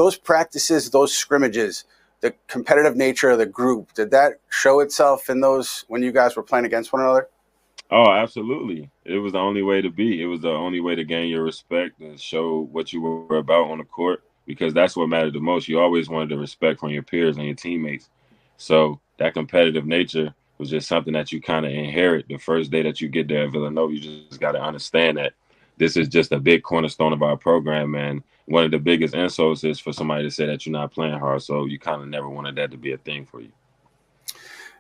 those practices, those scrimmages, the competitive nature of the group, did that show itself in those when you guys were playing against one another? Oh, absolutely. It was the only way to be. It was the only way to gain your respect and show what you were about on the court, because that's what mattered the most. You always wanted the respect from your peers and your teammates. So that competitive nature was just something that you kind of inherit the first day that you get there at Villanova. You just got to understand that this is just a big cornerstone of our program. And one of the biggest insults is for somebody to say that you're not playing hard. So you kind of never wanted that to be a thing for you.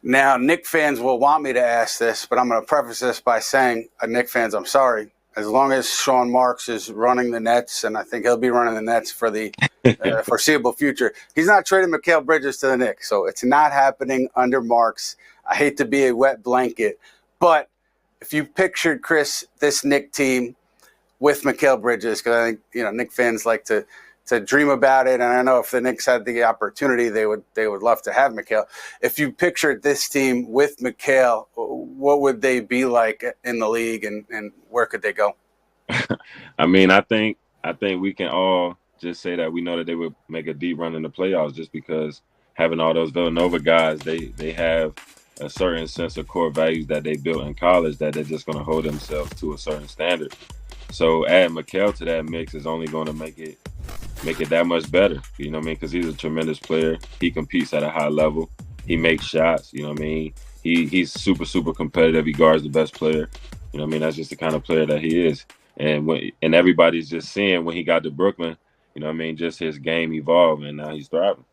Now, Knicks fans will want me to ask this, but I'm going to preface this by saying, Knicks fans, I'm sorry. As long as Sean Marks is running the Nets, and I think he'll be running the Nets for the foreseeable future, he's not trading Mikal Bridges to the Knicks. So it's not happening under Marks. I hate to be a wet blanket, but if you pictured, Kris, this Knicks team with Mikal Bridges, because I think Knicks fans like to dream about it, and I know if the Knicks had the opportunity, they would love to have Mikal. If you pictured this team with Mikal, what would they be like in the league, and where could they go? I mean, I think we can all just say that we know that they would make a deep run in the playoffs, just because having all those Villanova guys, they have a certain sense of core values that they built in college that they're just going to hold themselves to a certain standard. So adding Mikal to that mix is only going to make it that much better. You know what I mean? Because he's a tremendous player. He competes at a high level. He makes shots. You know what I mean? He's super, super competitive. He guards the best player. You know what I mean? That's just the kind of player that he is. And everybody's just seeing when he got to Brooklyn, you know what I mean, just his game evolved, and now he's thriving.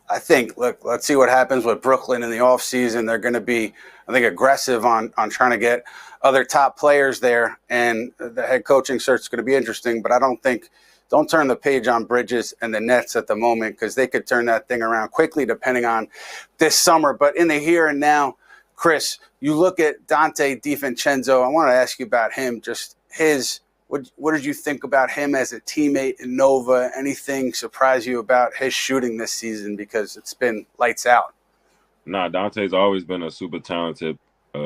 I think, look, let's see what happens with Brooklyn in the offseason. They're going to be, I think, aggressive on trying to get other top players there, and the head coaching search is going to be interesting, but don't turn the page on Bridges and the Nets at the moment, because they could turn that thing around quickly depending on this summer. But in the here and now, Kris, you look at Donte DiVincenzo. I want to ask you about him, just what did you think about him as a teammate in Nova? Anything surprise you about his shooting this season, because it's been lights out? Nah, Dante's always been a super talented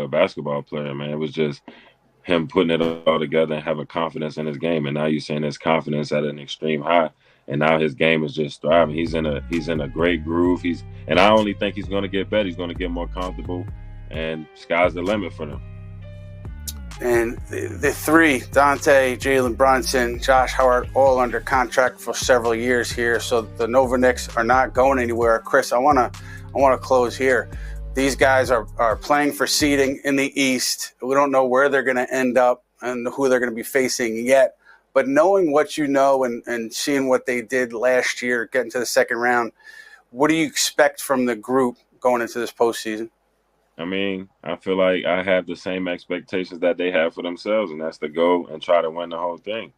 basketball player, man. It was just him putting it all together and having confidence in his game. And now you're seeing his confidence at an extreme high. And now his game is just thriving. He's in a great groove. And I only think he's going to get better. He's going to get more comfortable, and sky's the limit for them. And the three, Dante, Jalen Brunson, Josh Hart, all under contract for several years here. So the Nova Knicks are not going anywhere. Kris, I want to close here. These guys are playing for seeding in the East. We don't know where they're going to end up and who they're going to be facing yet. But knowing what you know and seeing what they did last year, getting to the second round, what do you expect from the group going into this postseason? I mean, I feel like I have the same expectations that they have for themselves, and that's to go and try to win the whole thing.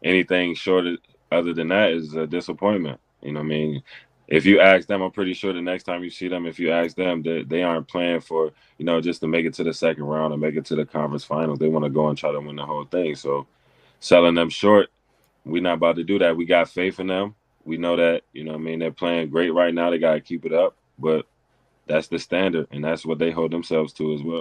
Anything short other than that is a disappointment. You know what I mean? If you ask them, I'm pretty sure the next time you see them, if you ask them, they aren't playing for, just to make it to the second round or make it to the conference finals. They want to go and try to win the whole thing. So selling them short, we're not about to do that. We got faith in them. We know that, they're playing great right now. They got to keep it up. But that's the standard, and that's what they hold themselves to as well.